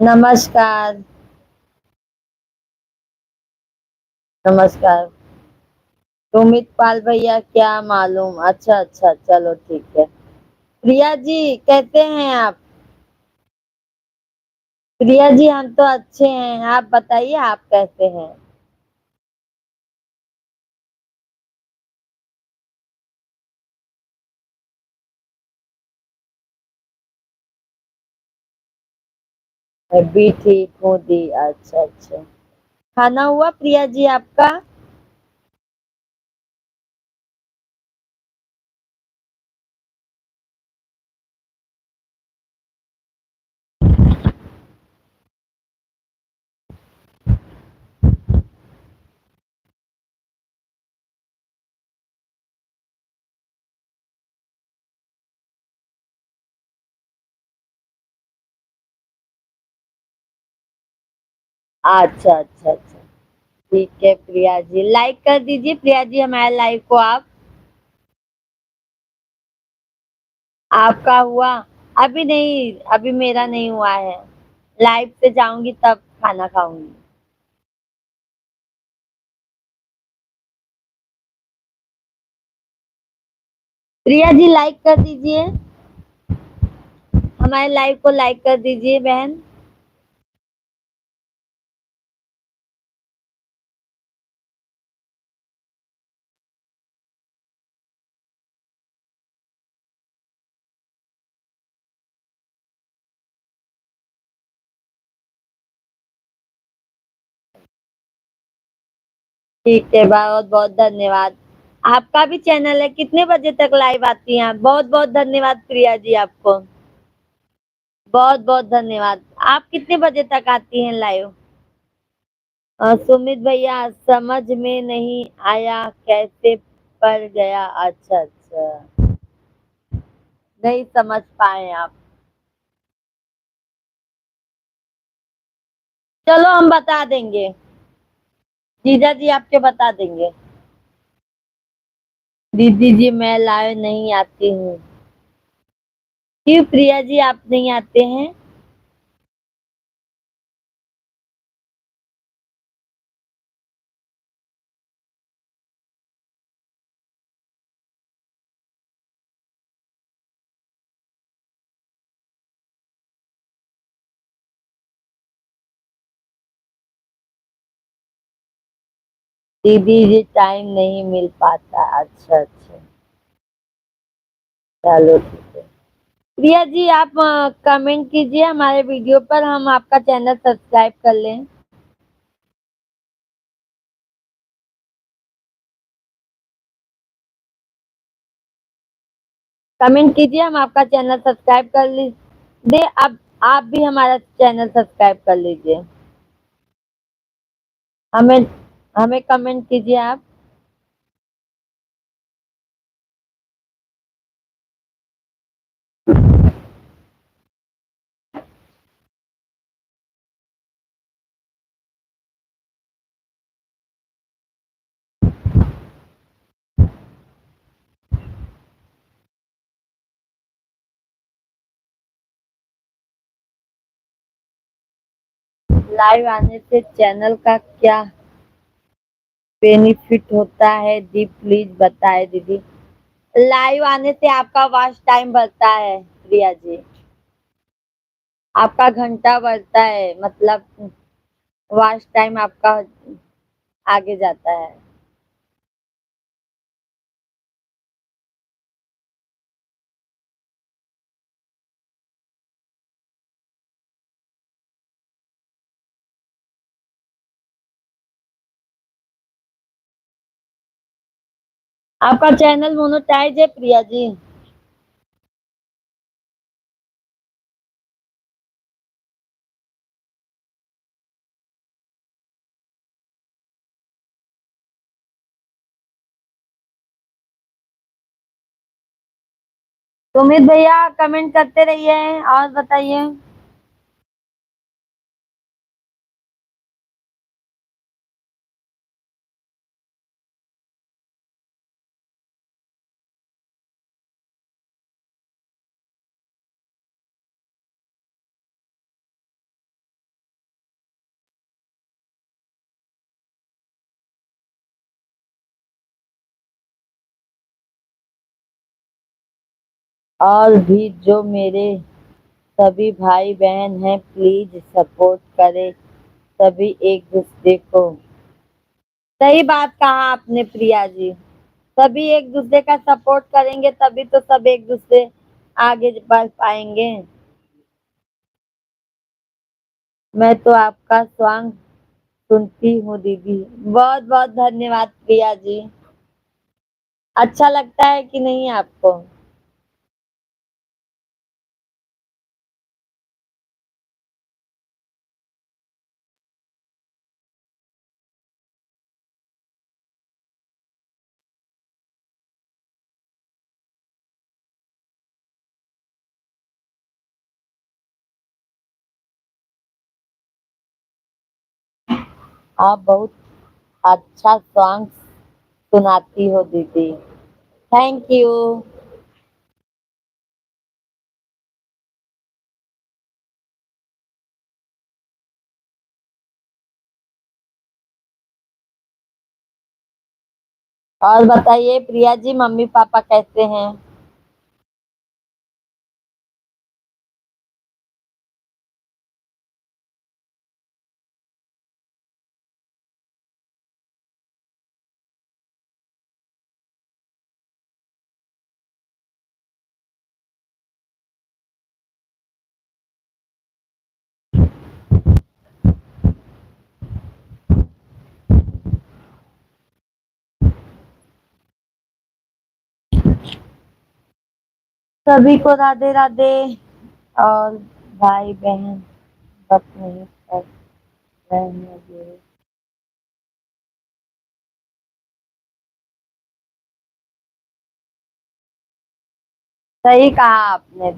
नमस्कार। नमस्कार। सुमित पाल भैया, क्या मालूम। अच्छा अच्छा, चलो ठीक है। प्रिया जी कैसे हैं आप? प्रिया जी हम तो अच्छे हैं, आप बताइए आप कैसे हैं? मैं भी ठीक हूँ दी। अच्छा अच्छा। खाना हुआ प्रिया जी आपका? अच्छा अच्छा अच्छा। ठीक है प्रिया जी, लाइक कर दीजिए प्रिया जी हमारे लाइव को आप। आपका हुआ? अभी नहीं, अभी मेरा नहीं हुआ है। लाइव पे जाऊंगी तब खाना खाऊंगी। प्रिया जी लाइक कर दीजिए, हमारे लाइव को लाइक कर दीजिए बहन। ठीक है, बहुत बहुत धन्यवाद। आपका भी चैनल है, कितने बजे तक लाइव आती हैं आप? बहुत बहुत धन्यवाद प्रिया जी आपको। बहुत बहुत धन्यवाद। आप कितने बजे तक आती हैं लाइव? सुमित भैया समझ में नहीं आया कैसे पड़ गया। अच्छा अच्छा। नहीं समझ पाए आप। चलो हम बता देंगे, जीजा जी आपके बता देंगे। दीदी जी मैं लाइव नहीं आती हूँ। क्यों प्रिया जी आप नहीं आते हैं? दीदी जी टाइम नहीं मिल पाता। अच्छा अच्छा, चलो ठीक है। प्रिया जी आप कमेंट कीजिए हमारे वीडियो पर, हम आपका चैनल सब्सक्राइब कर लें। कमेंट कीजिए, हम आपका चैनल सब्सक्राइब कर ली दे। अब आप भी हमारा चैनल सब्सक्राइब कर लीजिए। हमें हमें कमेंट कीजिए आप। लाइव आने से चैनल का क्या बेनिफिट होता है दी प्लीज बताए दीदी। लाइव आने से आपका वॉच टाइम बढ़ता है प्रिया जी, आपका घंटा बढ़ता है, मतलब वॉच टाइम आपका आगे जाता है। आपका चैनल मोनेटाइज है प्रिया जी? सुमित भैया कमेंट करते रहिए और बताइए। और भी जो मेरे सभी भाई बहन हैं प्लीज सपोर्ट करें सभी एक दूसरे को। सही बात कहा आपने प्रिया जी, सभी एक दूसरे का सपोर्ट करेंगे तभी तो सब एक दूसरे आगे बढ़ पाएंगे। मैं तो आपका सॉन्ग सुनती हूँ दीदी। बहुत बहुत धन्यवाद प्रिया जी। अच्छा लगता है कि नहीं आपको? आप बहुत अच्छा सॉन्ग सुनाती हो दीदी। Thank you. और बताइए प्रिया जी मम्मी पापा कैसे हैं? सभी को राधे राधे। और भाई बहन बस नहीं कर रहने दे। सही कहा आपने।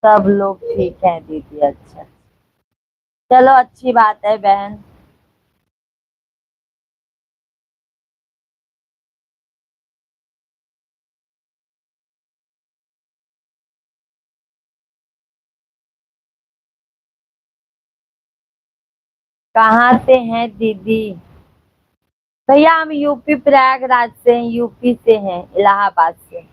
सब लोग ठीक है दीदी। अच्छा, चलो अच्छी बात है बहन। कहाँ से हैं दीदी? भैया हम यूपी प्रयागराज से हैं, यूपी से हैं, इलाहाबाद से।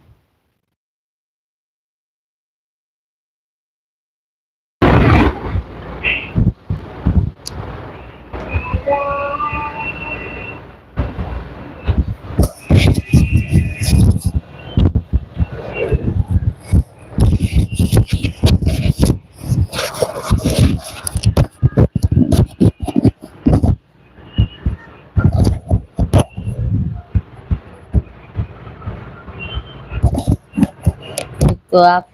तो आप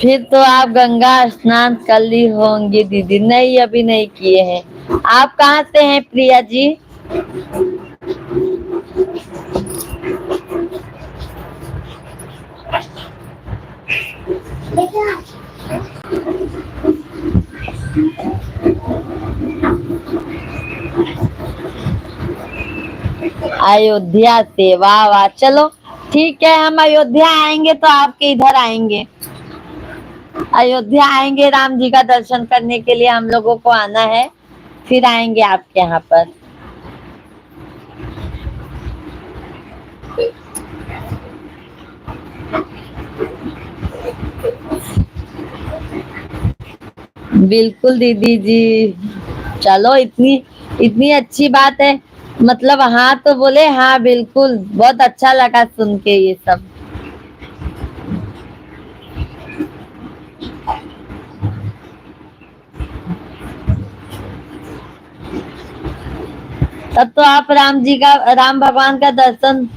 फिर तो आप गंगा स्नान कर ली होंगी दीदी। नहीं, अभी नहीं किए हैं। आप कहाँ से हैं प्रिया जी? अयोध्या से? वाह वाह, चलो ठीक है, हम अयोध्या आएंगे तो आपके इधर आएंगे। अयोध्या आएंगे, राम जी का दर्शन करने के लिए हम लोगों को आना है, फिर आएंगे आपके यहाँ पर। बिल्कुल दीदी जी। चलो, इतनी इतनी अच्छी बात है। मतलब हाँ तो बोले, हाँ बिल्कुल, बहुत अच्छा लगा सुन के ये सब। तब तो आप राम जी का, राम भगवान का दर्शन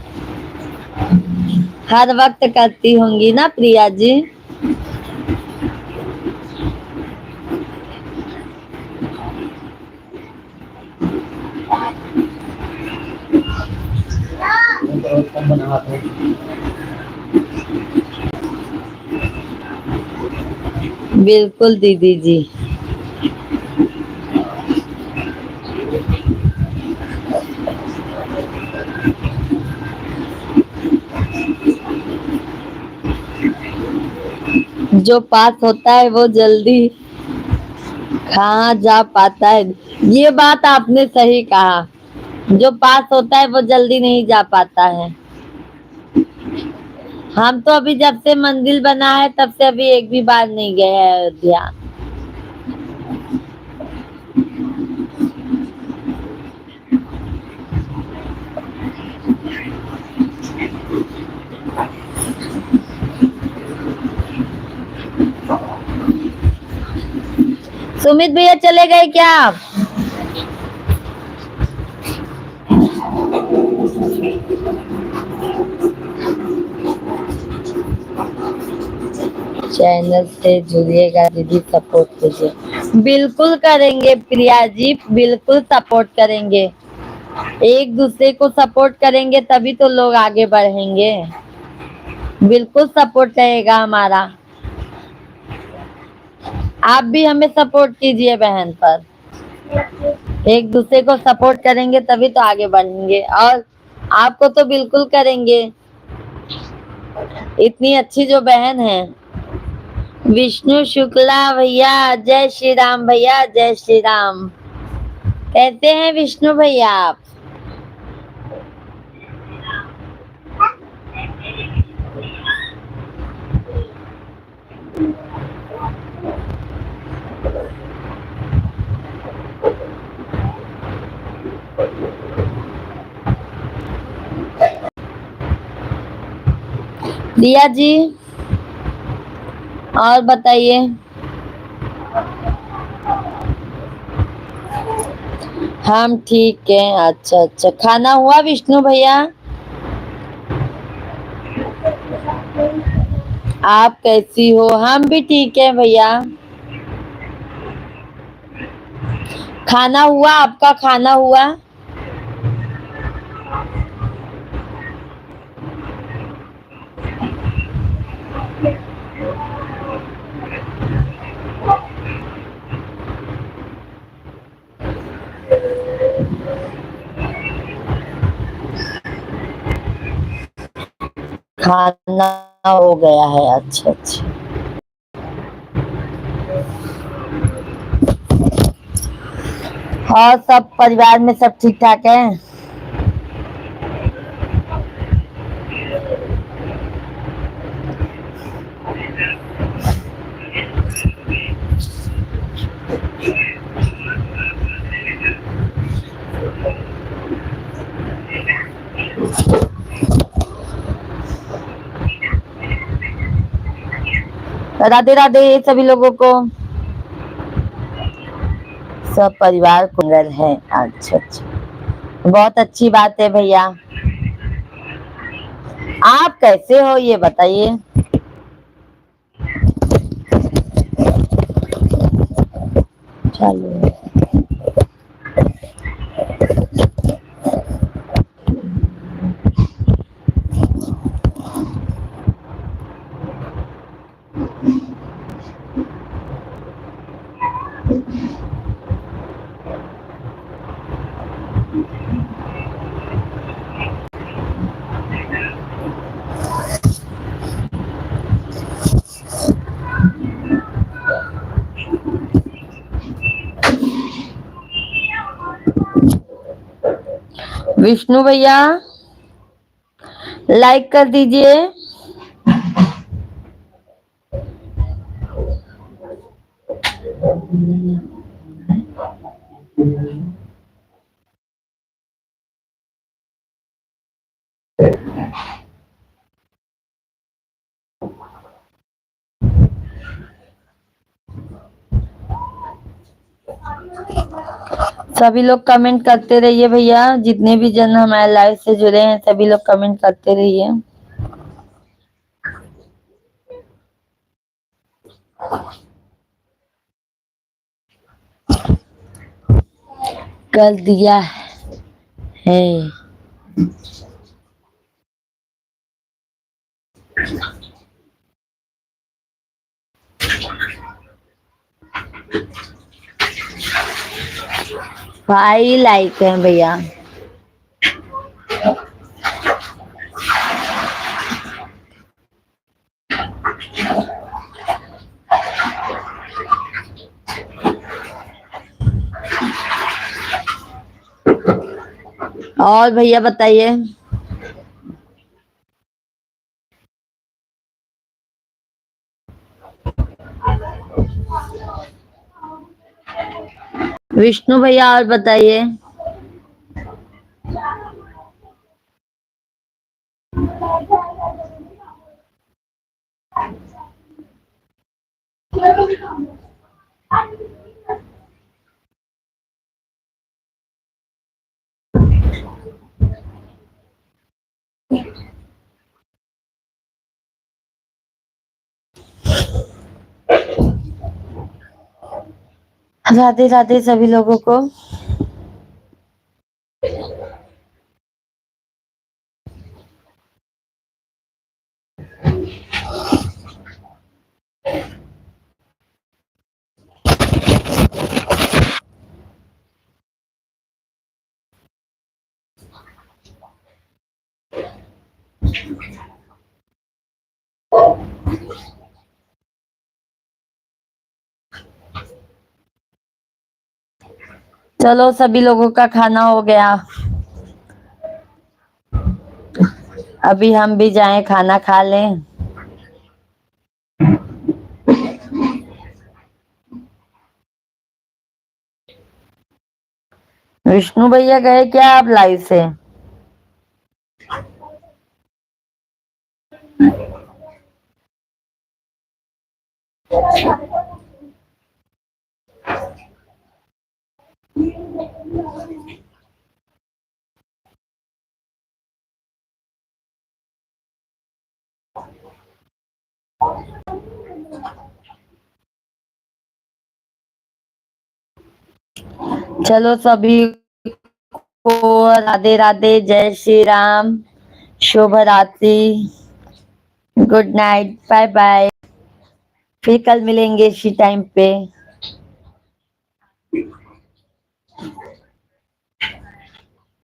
हर वक्त करती होंगी ना प्रिया जी? बिल्कुल दीदी जी। जो पास होता है वो जल्दी कहाँ जा पाता है। ये बात आपने सही कहा। जो पास होता है वो जल्दी नहीं जा पाता है। हम तो अभी जब से मंदिर बना है तब से अभी एक भी बार नहीं गए हैं अयोध्या। सुमित भैया चले गए क्या? चैनल से जुड़िएगा दीदी, सपोर्ट कीजिए। बिल्कुल करेंगे प्रिया जी, बिल्कुल सपोर्ट करेंगे। एक दूसरे को सपोर्ट करेंगे तभी तो लोग आगे बढ़ेंगे। बिल्कुल सपोर्ट रहेगा हमारा। आप भी हमें सपोर्ट कीजिए बहन पर। एक दूसरे को सपोर्ट करेंगे तभी तो आगे बढ़ेंगे, और आपको तो बिल्कुल करेंगे, इतनी अच्छी जो बहन है। विष्णु शुक्ला भैया, जय श्री राम भैया, जय श्री राम। कैसे हैं विष्णु भैया आप? दिया जी, और बताइए। हम ठीक हैं। अच्छा अच्छा, खाना हुआ विष्णु भैया? आप कैसी हो? हम भी ठीक है भैया। खाना हुआ? आपका खाना हुआ? खाना हो गया है। अच्छा अच्छा। और सब परिवार में सब ठीक ठाक है? राधे राधे सभी लोगों को। सब परिवार कुशल है। अच्छा अच्छा, बहुत अच्छी बात है भैया। आप कैसे हो ये बताइए। चलो। विष्णु भैया लाइक कर दीजिए। सभी लोग कमेंट करते रहिए भैया, जितने भी जन हमारे लाइव से जुड़े हैं सभी लोग कमेंट करते रहिए। कर दिया है। भाई लाइक है भैया। और भैया बताइए। विष्णु भैया और बताइए। राधे राधे सभी लोगों को। चलो सभी लोगों का खाना हो गया, अभी हम भी जाएं खाना खा लें। विष्णु भैया गए क्या आप लाइव से? चलो सभी को राधे राधे, जय श्री राम, शुभ रात्रि, गुड नाइट, बाय बाय। फिर कल मिलेंगे इसी टाइम पे।